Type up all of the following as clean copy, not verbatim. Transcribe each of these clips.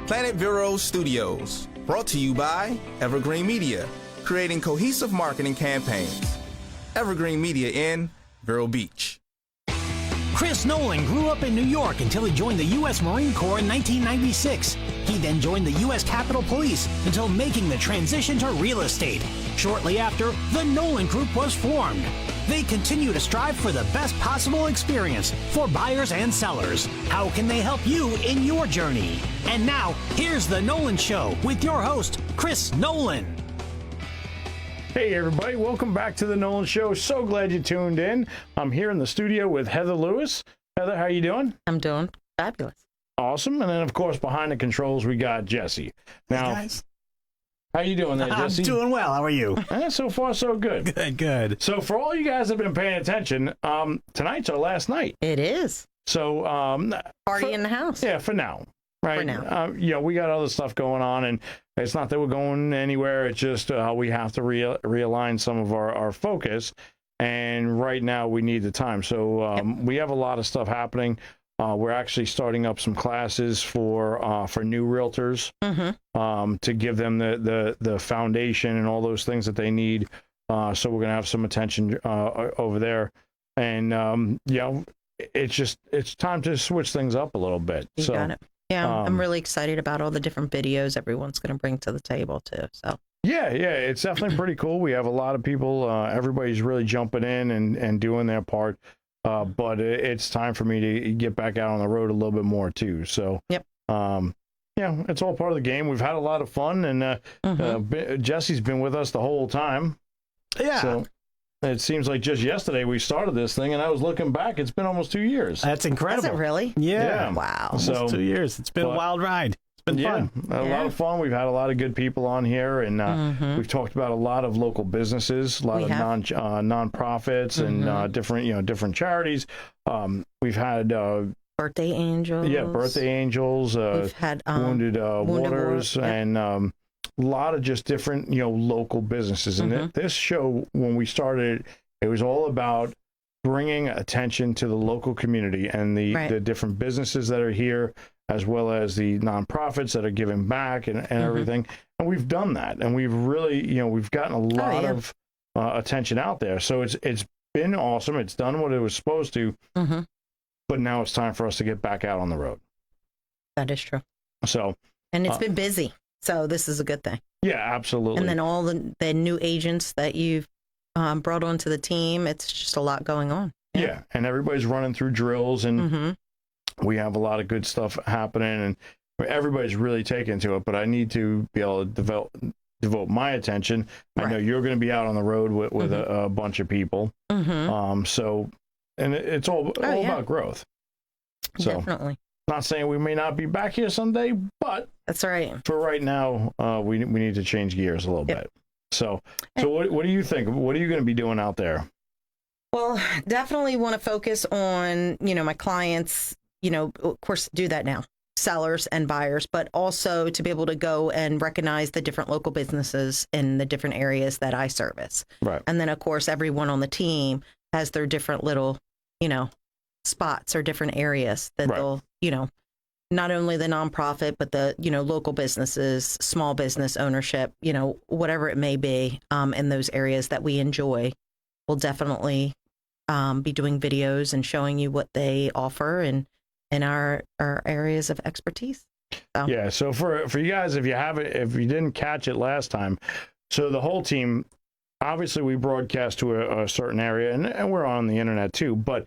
Planet Vero Studios, brought to you by Evergreen Media, creating cohesive marketing campaigns. Evergreen Media in Vero Beach. Chris Nolan grew up in New York until he joined the U.S. Marine Corps in 1996. He then joined the U.S. Capitol Police until making the transition to real estate. Shortly after, the Nolan Group was formed. They continue to strive for the best possible experience for buyers and sellers. How can they help you in your journey? And now, here's The Nolan Show with your host, Chris Nolan. Hey everybody, welcome back to The Nolan Show. So glad you tuned in. I'm here in the studio with Heather Lewis. Heather, how you doing? I'm doing fabulous. Awesome. And then, of course, behind the controls, we got Jesse. Now, Hey guys. how you doing there, Jesse? I'm doing well. How are you? So far, so good. Good. So for all you guys that have been paying attention, tonight's our last night. It is. So Party in the house. Yeah, for now. Right. For now. We got other stuff going on, and it's not that we're going anywhere. It's just we have to realign some of our focus. And right now we need the time. So we have a lot of stuff happening. We're actually starting up some classes for new realtors to give them the foundation and all those things that they need. So we're going to have some attention over there. And, it's time to switch things up a little bit. You got it. Yeah, I'm really excited about all the different videos everyone's going to bring to the table, too. So. Yeah, it's definitely pretty cool. We have a lot of people. Everybody's really jumping in and doing their part. But it's time for me to get back out on the road a little bit more, too. So, it's all part of the game. We've had a lot of fun, and Jesse's been with us the whole time. Yeah. So it seems like just yesterday we started this thing, and I was looking back. It's been almost 2 years. That's incredible. Is it really? Yeah. Wow. Almost 2 years. It's been a wild ride. It's been fun. A lot of fun. We've had a lot of good people on here, and we've talked about a lot of local businesses, a lot of nonprofits, and different charities. We've had birthday angels. Yeah, birthday angels. We've had Wounded Waters, and a lot of just different local businesses. And this show, when we started, it was all about bringing attention to the local community and the different businesses that are here, as well as the nonprofits that are giving back and everything. And we've done that. And we've really, we've gotten a lot of attention out there. So it's been awesome. It's done what it was supposed to. But now it's time for us to get back out on the road. That is true. So. And it's been busy. So this is a good thing. Yeah, absolutely. And then all the new agents that you've brought onto the team, it's just a lot going on. Yeah. And everybody's running through drills, and we have a lot of good stuff happening, and everybody's really taking to it, but I need to be able to devote my attention. I know you're going to be out on the road with a bunch of people. So, and it's all about growth. So, definitely. Not saying we may not be back here someday, but that's right. For right now, we need to change gears a little bit. So what do you think? What are you going to be doing out there? Well, definitely want to focus on, my clients, of course, do that now, sellers and buyers, but also to be able to go and recognize the different local businesses in the different areas that I service. Right. And then, of course, everyone on the team has their different little, spots or different areas that they'll, not only the nonprofit, but the, local businesses, small business ownership, whatever it may be, in those areas that we enjoy. We'll definitely be doing videos and showing you what they offer and in our areas of expertise. So. Yeah. So for you guys, if you didn't catch it last time, so the whole team, obviously we broadcast to a certain area, and we're on the internet too, but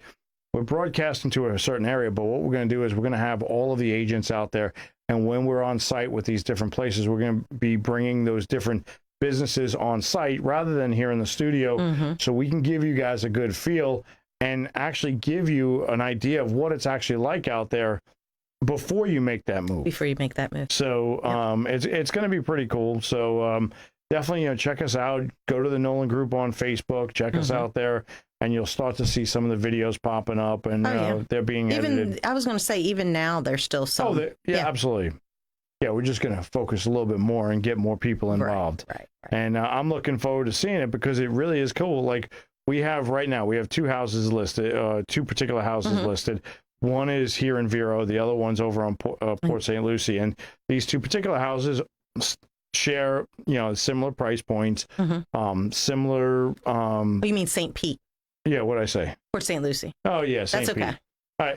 we're broadcasting to a certain area. But what we're going to do is we're going to have all of the agents out there. And when we're on site with these different places, we're going to be bringing those different businesses on site rather than here in the studio. So we can give you guys a good feel and actually give you an idea of what it's actually like out there before you make that move. So it's going to be pretty cool. So definitely, check us out. Go to the Nolan Group on Facebook. Check us out there. And you'll start to see some of the videos popping up, and they're being edited. I was going to say, even now, there's still some. Absolutely. Yeah, we're just going to focus a little bit more and get more people involved. Right. And I'm looking forward to seeing it because it really is cool. Like we have right now, we have two houses listed, two particular houses listed, One is here in Vero, the other one's over on Port St. Lucie, and these two particular houses share, similar price points, similar. Oh, you mean Saint Pete? Yeah, what'd I say? Port St. Lucie. Oh yeah, Saint That's Pete. okay.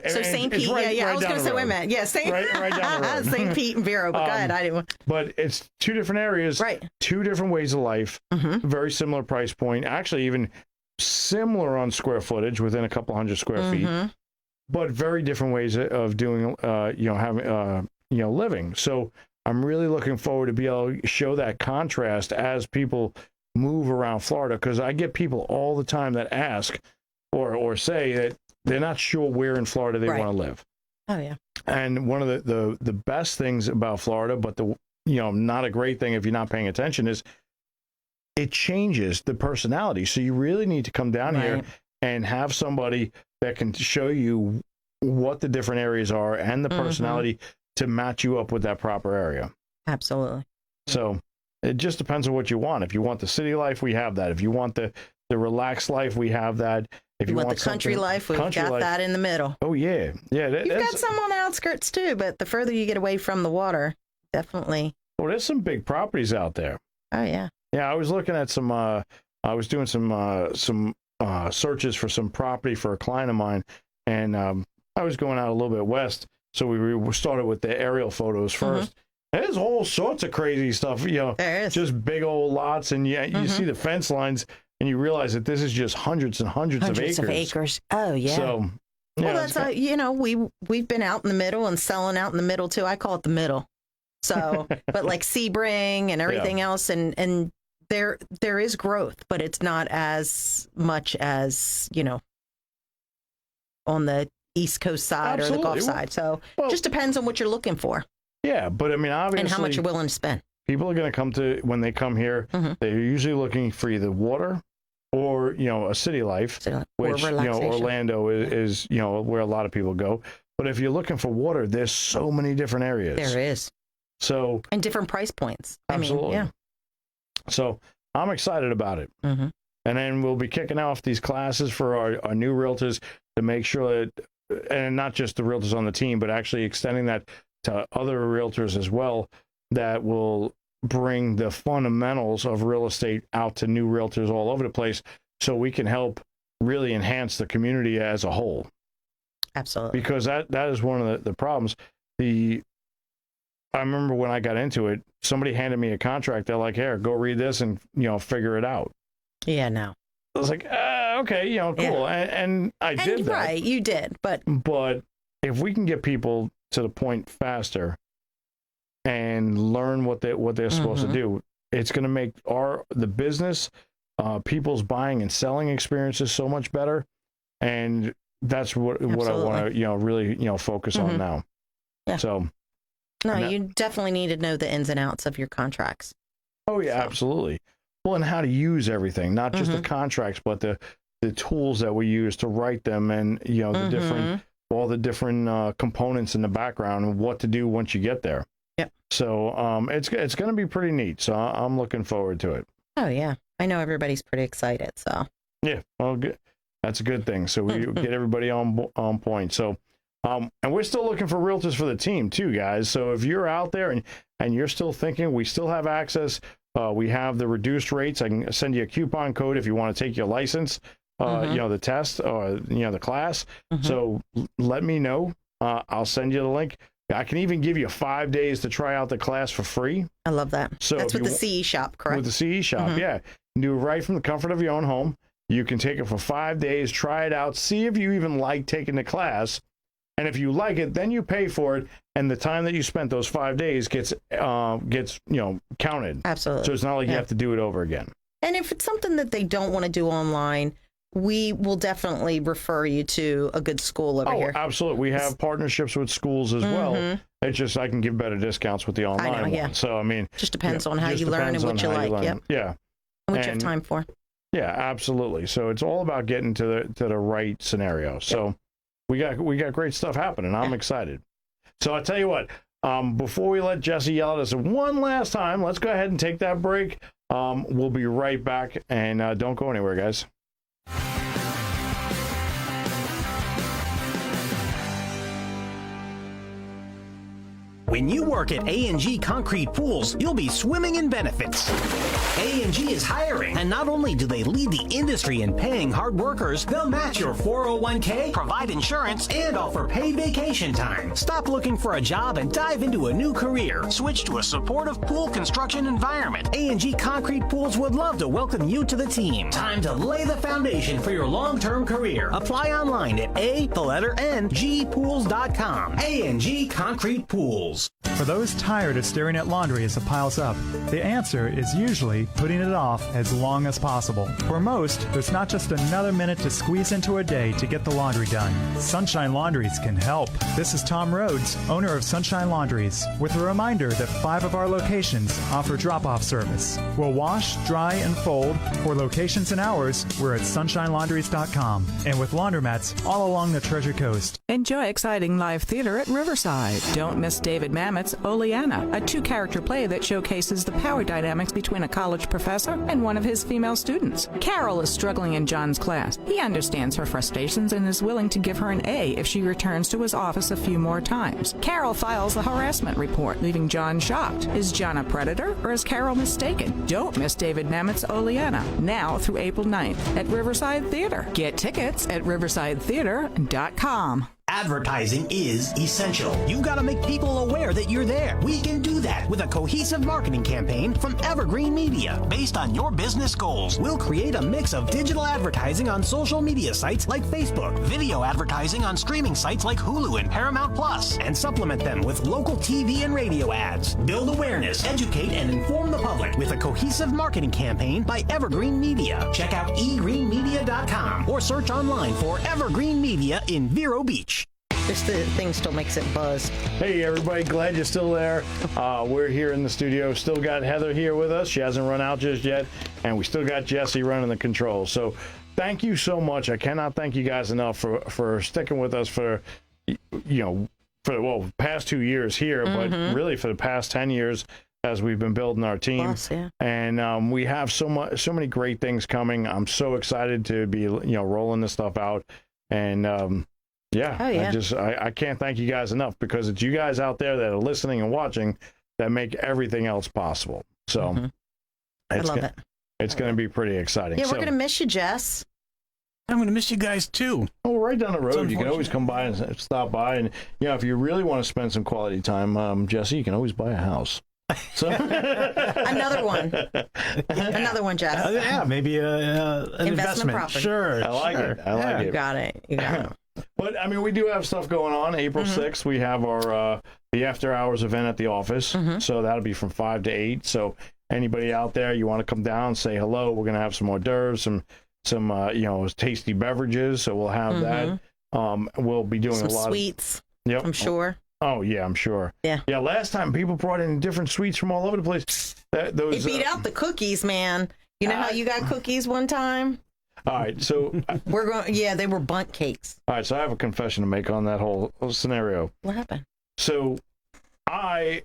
So Saint Pete, right I was going to say, wait a minute. Yeah, right down the road. Saint Pete and Vero, but go ahead. I didn't. But it's two different areas, Right. Two different ways of life, very similar price point, actually even similar on square footage, within a couple hundred square feet, but very different ways of doing, having, living. So I'm really looking forward to be able to show that contrast as people move around Florida, because I get people all the time that ask or say that they're not sure where in Florida they want to live. Oh yeah. And one of the best things about Florida, but not a great thing if you're not paying attention, is it changes the personality. So you really need to come down here and have somebody that can show you what the different areas are and the personality to match you up with that proper area. Absolutely. So it just depends on what you want. If you want the city life, we have that. If you want the relaxed life, we have that. If you want the country life, we've got that in the middle. Oh yeah, yeah. You've got some on the outskirts too, but the further you get away from the water, definitely. Well, there's some big properties out there. Oh yeah. Yeah, I was looking at some. I was doing some searches for some property for a client of mine, and I was going out a little bit west, so we started with the aerial photos first. There's all sorts of crazy stuff, There is. Just big old lots, and you see the fence lines, and you realize that this is just hundreds and hundreds of acres. Oh yeah. So, well, that's we've been out in the middle and selling out in the middle too. I call it the middle. So, but like Sebring and everything else, and there is growth, but it's not as much as on the East Coast side or the Gulf side. So, just depends on what you're looking for. Yeah, but I mean, obviously, and how much you're willing to spend. People are going to come when they come here. They're usually looking for either water or a city life, which Orlando is where a lot of people go. But if you're looking for water, there's so many different areas. There is. So and different price points. Absolutely. I mean, yeah. So I'm excited about it. And then we'll be kicking off these classes for our new realtors to make sure that, and not just the realtors on the team, but actually extending that to other realtors as well, that will bring the fundamentals of real estate out to new realtors all over the place, so we can help really enhance the community as a whole. Absolutely. Because that is one of the problems. I remember when I got into it, somebody handed me a contract. They're like, here, go read this and, figure it out. Yeah, no. I was like, okay, cool. Yeah. And I did that. Right, you did. But if we can get people to the point faster and learn what they're supposed to do, it's going to make the business, people's buying and selling experiences so much better. And that's what I want to, really, focus on now. Yeah. So. No, you definitely need to know the ins and outs of your contracts. Oh yeah, absolutely. Well, and how to use everything, not just the contracts, but the tools that we use to write them, and all the different components in the background, and what to do once you get there. Yep. So it's going to be pretty neat. So I'm looking forward to it. Oh yeah, I know everybody's pretty excited. So yeah, well, good. That's a good thing. So we get everybody on point. So. And we're still looking for realtors for the team too, guys. So if you're out there and you're still thinking, we still have access. We have the reduced rates. I can send you a coupon code if you want to take your license, the test or the class. So let me know. I'll send you the link. I can even give you 5 days to try out the class for free. I love that. So that's with the CE shop, correct? With the CE shop, yeah. You do it right from the comfort of your own home. You can take it for 5 days, try it out, see if you even like taking the class. And if you like it, then you pay for it, and the time that you spent those 5 days gets counted. Absolutely. So it's not like you have to do it over again. And if it's something that they don't want to do online, we will definitely refer you to a good school over here. Absolutely. We have partnerships with schools as well. It's just I can give better discounts with the online one. So I mean, just depends on how you learn and what you like. Yep. Yeah. And what you have time for. Yeah, absolutely. So it's all about getting to the right scenario. So. We got great stuff happening. I'm excited. So I'll tell you what, before we let Jesse yell at us one last time, let's go ahead and take that break. We'll be right back, and don't go anywhere, guys. When you work at A&G Concrete Pools, you'll be swimming in benefits. A&G is hiring, and not only do they lead the industry in paying hard workers, they'll match your 401k, provide insurance, and offer paid vacation time. Stop looking for a job and dive into a new career. Switch to a supportive pool construction environment. A&G Concrete Pools would love to welcome you to the team. Time to lay the foundation for your long-term career. Apply online at A-N-G-Pools.com. A&G Concrete Pools. For those tired of staring at laundry as it piles up, the answer is usually putting it off as long as possible. For most, there's not just another minute to squeeze into a day to get the laundry done. Sunshine Laundries can help. This is Tom Rhodes, owner of Sunshine Laundries, with a reminder that 5 of our locations offer drop-off service. We'll wash, dry, and fold. For locations and hours, we're at sunshinelaundries.com, and with laundromats all along the Treasure Coast. Enjoy exciting live theater at Riverside. Don't miss David Mamet's Oleana, a 2-character play that showcases the power dynamics between a college professor and one of his female students. Carol is struggling in John's class. He understands her frustrations and is willing to give her an A if she returns to his office a few more times. Carol files the harassment report, leaving John shocked. Is John a predator or is Carol mistaken? Don't miss David Mamet's Oleana, now through April 9th at Riverside Theater. Get tickets at riversidetheater.com. Advertising is essential. You've got to make people aware that you're there. We can do that with a cohesive marketing campaign from Evergreen Media. Based on your business goals, we'll create a mix of digital advertising on social media sites like Facebook, video advertising on streaming sites like Hulu and Paramount Plus, and supplement them with local TV and radio ads. Build awareness, educate, and inform the public with a cohesive marketing campaign by Evergreen Media. Check out egreenmedia.com or search online for Evergreen Media in Vero Beach. This thing still makes it buzz. Hey, everybody. Glad you're still there. We're here in the studio. Still got Heather here with us. She hasn't run out just yet. And we still got Jesse running the controls. So thank you so much. I cannot thank you guys enough for sticking with us for, for the past 2 years here, but really for the past 10 years as we've been building our team. Plus, yeah. And we have so many great things coming. I'm so excited to be, rolling this stuff out. And, I can't thank you guys enough because it's you guys out there that are listening and watching that make everything else possible. So I love it. It's going to be pretty exciting. Yeah, we're going to miss you, Jess. I'm going to miss you guys too. Well, right down the road, you can always come by and stop by. And, if you really want to spend some quality time, Jesse, you can always buy a house. So Another one, Jess. Yeah, maybe an investment. Property. Sure. I like it. I like it. You got it. But we do have stuff going on. April 6th, we have our the after hours event at the office. So that'll be from 5 to 8. So anybody out there, you want to come down, say hello. We're gonna have some hors d'oeuvres, some tasty beverages. So we'll have that. We'll be doing some a lot sweets. Yep. I'm sure. Oh yeah, I'm sure. Yeah. Yeah. Last time people brought in different sweets from all over the place. It beat out the cookies, man. You know how you got cookies one time? All right, so we're going. Yeah, they were bundt cakes. All right, so I have a confession to make on that whole scenario. What happened? So, I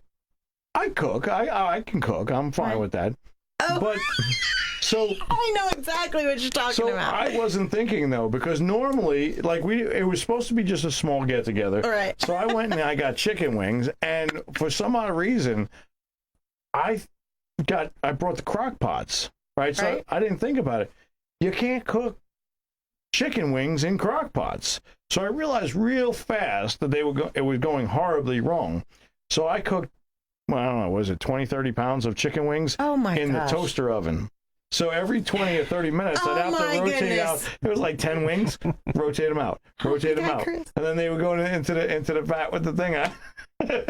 cook. I can cook. I'm fine with that. Oh, but so I know exactly what you're talking about. I wasn't thinking though because normally, it was supposed to be just a small get together. All right. So I went and I got chicken wings, and for some odd reason, I brought the crock pots. Right. So I didn't think about it. You can't cook chicken wings in crock pots. So I realized real fast that it was going horribly wrong. So I cooked, I don't know, was it 20, 30 pounds of chicken wings in the toaster oven. So every 20 or 30 minutes, I'd have to rotate out. It was like 10 wings, rotate them out, rotate them out. Chris. And then they would go into the vat with the thing on.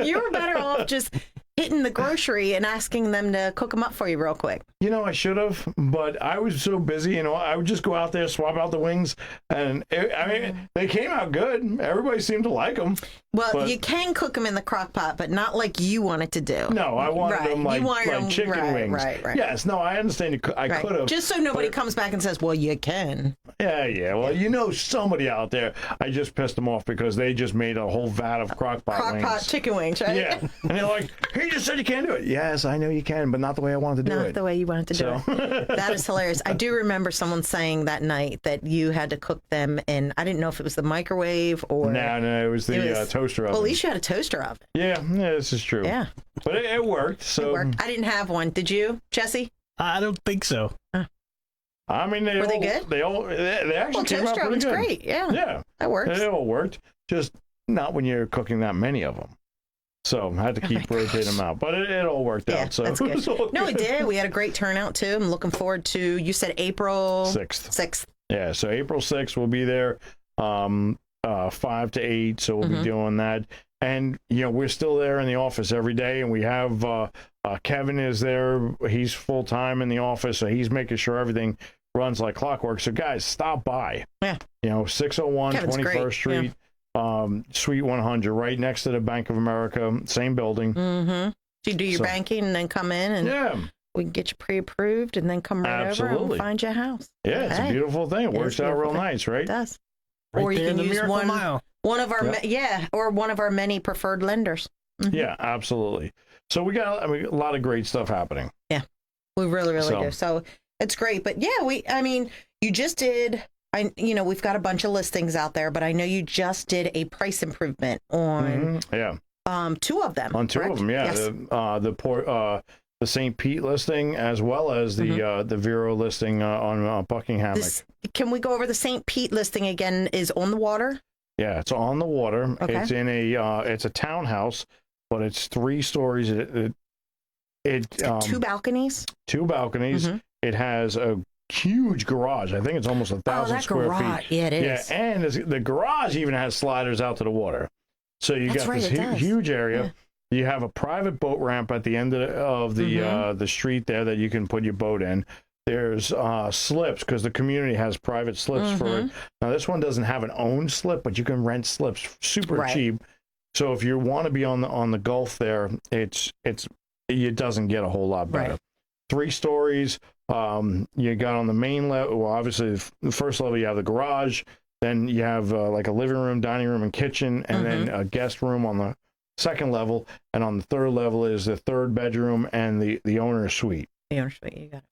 You were better off just hitting the grocery and asking them to cook them up for you real quick. I should have, but I was so busy. I would just go out there, swap out the wings, and they came out good. Everybody seemed to like them. Well, you can cook them in the crock pot, but not like you wanted to do. No, I wanted them like chicken wings. Right. Yes, no, I understand. I could have. Just so nobody comes back and says, well, you can. Yeah. Well, somebody out there, I just pissed them off because they just made a whole vat of crock pot wings. Crock pot chicken wings, right? Yeah. And they're like, he just said you can't do it. Yes, I know you can, but not the way I wanted to do it. Not the way you wanted to do it. That is hilarious. I do remember someone saying that night that you had to cook them in, I didn't know if it was the microwave or... No, it was the toaster toaster oven. Well, at least you had a toaster oven. Yeah, this is true. Yeah. But it worked. So It worked. I didn't have one. Did you, Jesse? I don't think so. I mean, Were they good? They actually came out toaster pretty oven's good. great. Yeah. Yeah. That works. They all worked. Just not when you're cooking that many of them. So I had to keep rotating them out. But it all worked out. So that's good. No, it did. We had a great turnout, too. I'm looking forward to, you said April 6th. Yeah, so April 6th we'll be there 5 to 8, so we'll be doing that. And, we're still there in the office every day, and we have Kevin is there. He's full-time in the office, so he's making sure everything runs like clockwork. So, guys, stop by. Yeah. 601 Kevin's 21st great. Street, Suite 100, right next to the Bank of America, same building. Mm-hmm. So you do your banking and then come in and we can get you pre-approved and then come right over and find you a house. Yeah, it's a beautiful thing. It works out real nice, right? It does. Right or you can use one of our or one of our many preferred lenders. Mm-hmm. Yeah, absolutely. So we got a lot of great stuff happening. Yeah, we really do. So it's great. But yeah, you just did. We've got a bunch of listings out there, but I know you just did a price improvement on 2 of them. On 2 of them, yeah. Yes. The Saint Pete listing as well as the Vero listing on Buckingham. Can we go over the Saint Pete listing again? Is on the water? Yeah, it's on the water. Okay. It's in it's a townhouse, but it's 3 stories. It 2 balconies. 2 balconies. Mm-hmm. It has a huge garage. I think it's almost 1,000 square feet. Yeah, it is. Yeah, and the garage even has sliders out to the water. So you got this huge area. Yeah. You have a private boat ramp at the end of the street there that you can put your boat in. There's slips because the community has private slips for it. Now this one doesn't have an own slip, but you can rent slips super cheap. So if you want to be on the Gulf there, it doesn't get a whole lot better. Right. 3 stories. You got on the main level. Well, obviously the first level you have the garage. Then you have like a living room, dining room, and kitchen, and then a guest room on the second level, and on the third level is the 3rd bedroom and the owner's suite. The owner's suite, you got it.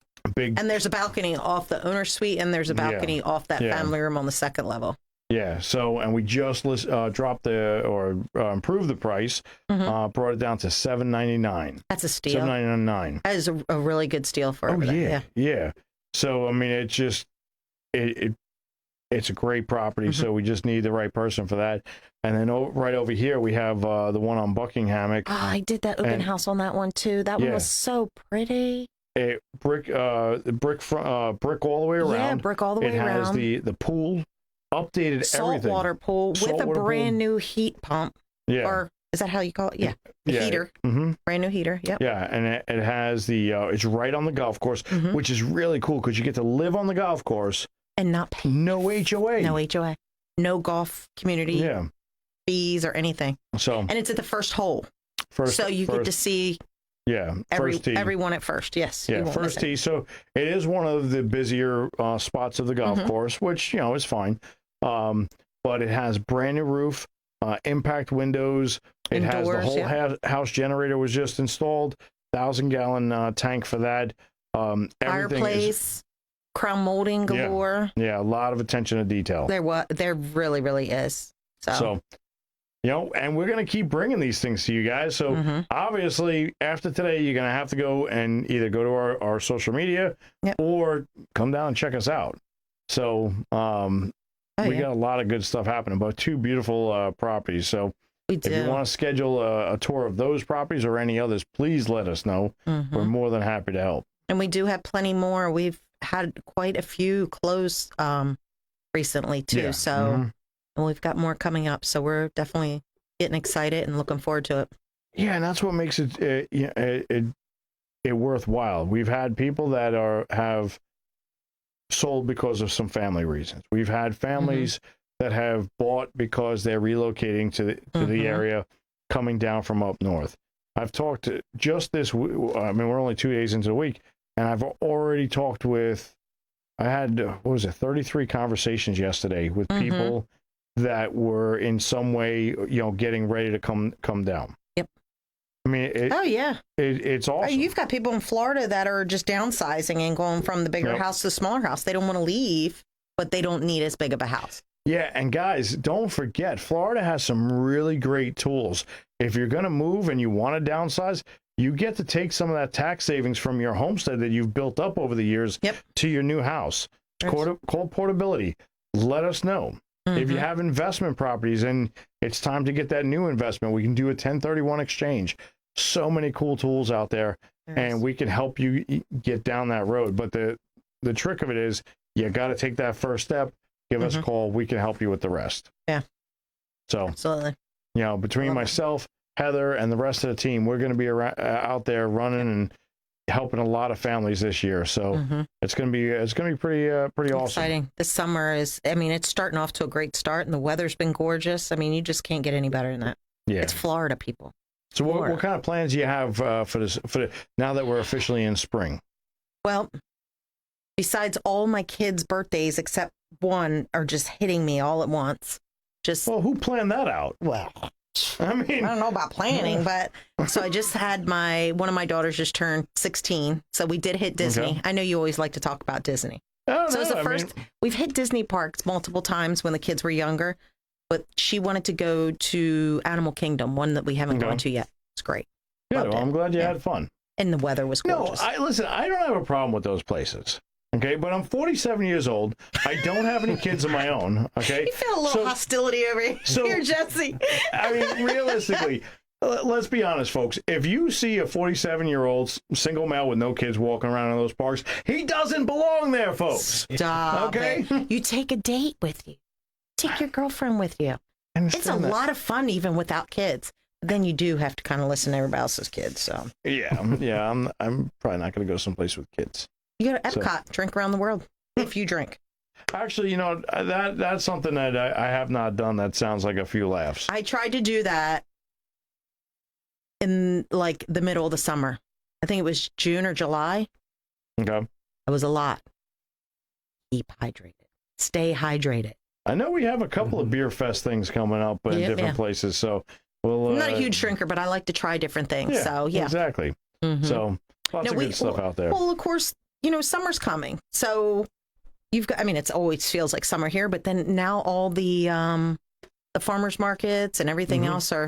And there's a balcony off the owner's suite, and there's a balcony off that family room on the second level. Yeah. So, and we just dropped improved the price, brought it down to $799. That's a steal. $799. That is a really good steal for everything. Yeah. So, I mean, it's just it's a great property, so we just need the right person for that. And then right over here, we have the one on Buckingham. I did that open house on that one, too. That one was so pretty. Brick all the way around. Yeah, brick all the way around. It has the pool, updated everything. Saltwater pool with a brand new heat pump. Yeah. Or is that how you call it? Yeah. Heater. Mm-hmm. Brand new heater. Yep. Yeah, and it has it's right on the golf course, which is really cool because you get to live on the golf course. And not pay. No HOA. No HOA. No golf community fees or anything. So, and it's at the first hole. So you get to see everyone at first. Yes. Yeah, first tee. So it is one of the busier spots of the golf course, which, is fine. But it has brand new roof, impact windows. It has the whole house generator was just installed, 1,000-gallon tank for that. Fireplace. Crown molding galore. Yeah, a lot of attention to detail. There really, really is. So and we're going to keep bringing these things to you guys. So obviously, after today, you're going to have to go and either go to our social media or come down and check us out. So we got a lot of good stuff happening, but 2 beautiful properties. So if you want to schedule a tour of those properties or any others, please let us know. We're more than happy to help. And we do have plenty more. We've had quite a few close recently too, so and we've got more coming up. So we're definitely getting excited and looking forward to it. Yeah, and that's what makes it worthwhile. We've had people that have sold because of some family reasons. We've had families that have bought because they're relocating to the area, coming down from up north. I've talked to just this. We're only 2 days into the week. And I've already talked with, I had, 33 conversations yesterday with people that were in some way, getting ready to come down. Yep. I mean, it's awesome. You've got people in Florida that are just downsizing and going from the bigger house to the smaller house. They don't want to leave, but they don't need as big of a house. Yeah, and guys, don't forget, Florida has some really great tools. If you're going to move and you want to downsize, you get to take some of that tax savings from your homestead that you've built up over the years to your new house. It's called portability. Let us know. If you have investment properties and it's time to get that new investment, we can do a 1031 exchange. So many cool tools out there, and we can help you get down that road. But the trick of it is you got to take that first step. Give us a call. We can help you with the rest. Yeah. So, absolutely. You know, between myself, Heather, and the rest of the team, we're going to be out there running and helping a lot of families this year. So it's going to be pretty awesome. Exciting. This summer is, I mean, it's starting off to a great start, and the weather's been gorgeous. I mean, you just can't get any better than that. Yeah. It's Florida, people. So what kind of plans do you have for now that we're officially in spring? Well, besides all my kids' birthdays except one are just hitting me all at once. Well, who planned that out? Well, I mean, I don't know about planning, but so I just had one of my daughters just turned 16, so we did hit Disney. Okay. I know you always like to talk about Disney. Oh, so it was the first. We've hit Disney parks multiple times when the kids were younger, but she wanted to go to Animal Kingdom, one that we haven't gone to yet. It's great. Yeah, well, I'm glad you had fun. And the weather was gorgeous. No, listen, I don't have a problem with those places. Okay, but I'm 47 years old. I don't have any kids of my own. Okay, you feel a little hostility over here, Jesse. I mean, realistically, let's be honest, folks. If you see a 47-year-old single male with no kids walking around in those parks, he doesn't belong there, folks. Stop. Okay, you take a date with you. Take your girlfriend with you. It's a lot of fun even without kids. Then you do have to kind of listen to everybody else's kids. So yeah. I'm probably not going to go someplace with kids. You go to Epcot, drink around the world, if you drink. Actually, you know, that's something that I have not done. That sounds like a few laughs. I tried to do that in, like, the middle of the summer. I think it was June or July. Okay. It was a lot. Keep hydrated. Stay hydrated. I know we have a couple of beer fest things coming up in different places, so we'll... I'm not a huge drinker, but I like to try different things, so, yeah. Exactly. So, lots of good stuff out there. Well, of course... You know, summer's coming, so you've got, I mean, it always feels like summer here, but then now all the farmers markets and everything else are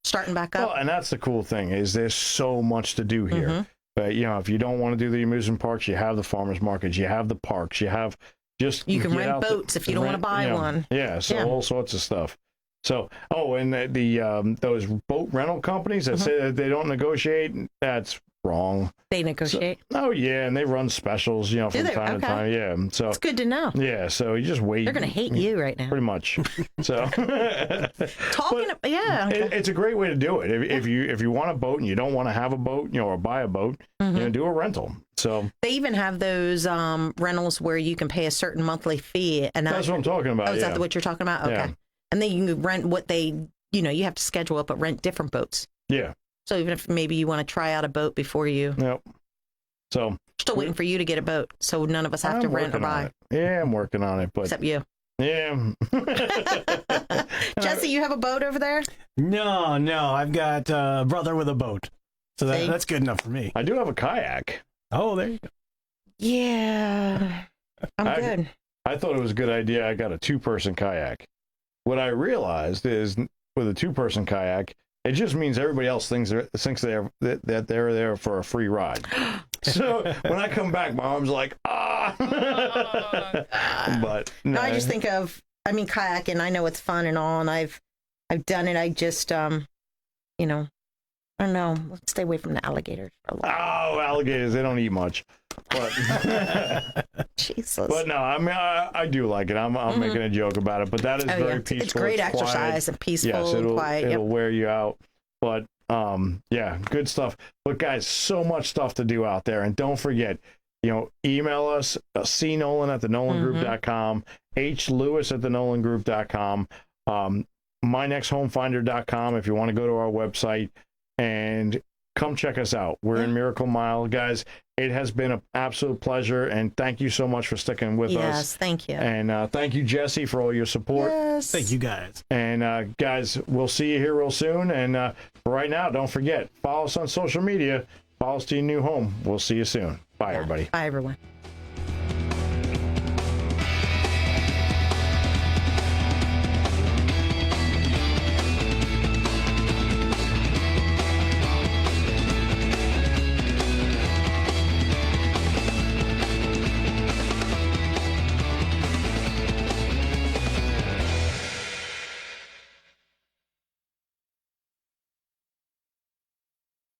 starting back up. Well, and that's the cool thing is there's so much to do here. But, you know, if you don't want to do the amusement parks, you have the farmers markets, you have the parks, you have just... You can rent boats if you don't want to buy one. Yeah, so all sorts of stuff. So, and those boat rental companies that say that they don't negotiate, that's wrong. They negotiate? And they run specials, you know, from time to time. Yeah, so it's good to know. Yeah, so you just wait. They're going to hate you right now. Pretty much. So it's a great way to do it. If you want a boat and you don't want to have a boat, you know, or buy a boat, you know, do a rental. So they even have those rentals where you can pay a certain monthly fee, and that's what I'm talking about. Oh, is that what you're talking about? Okay. Yeah. And then you can rent what they, you know, you have to schedule it, but rent different boats. Yeah. So even if maybe you want to try out a boat before you. Yep. So. Still waiting for you to get a boat, so none of us have to rent or buy. Yeah, I'm working on it, but. Except you. Yeah. Jesse, you have a boat over there? No, I've got a brother with a boat, so that's good enough for me. I do have a kayak. Oh, there you go. Yeah, I'm good. I thought it was a good idea. I got a 2-person kayak. What I realized is with a 2-person kayak, it just means everybody else thinks that they're there for a free ride. So when I come back, my arm's like, But no, I just think of, I mean, kayaking. I know it's fun and all, and I've done it. I just, you know, I don't know. Let's stay away from the alligators for a little. Oh, alligators! They don't eat much. But Jesus. But no, I mean, I do like it. I'm making a joke about it, but that is very peaceful. It's great exercise and peaceful. Yes, and quiet. It'll wear you out. But good stuff. But guys, so much stuff to do out there, and don't forget, you know, email us cnolan@thenolangroup.com, hlewis@thenolangroup.com, mynexthomefinder.com if you want to go to our website and come check us out. We're in Miracle Mile, guys. It has been an absolute pleasure, and thank you so much for sticking with us. Yes, thank you. And thank you, Jesse, for all your support. Yes. Thank you, guys. And guys, we'll see you here real soon. And right now, don't forget, follow us on social media. Follow us to your new home. We'll see you soon. Bye, everybody. Bye, everyone.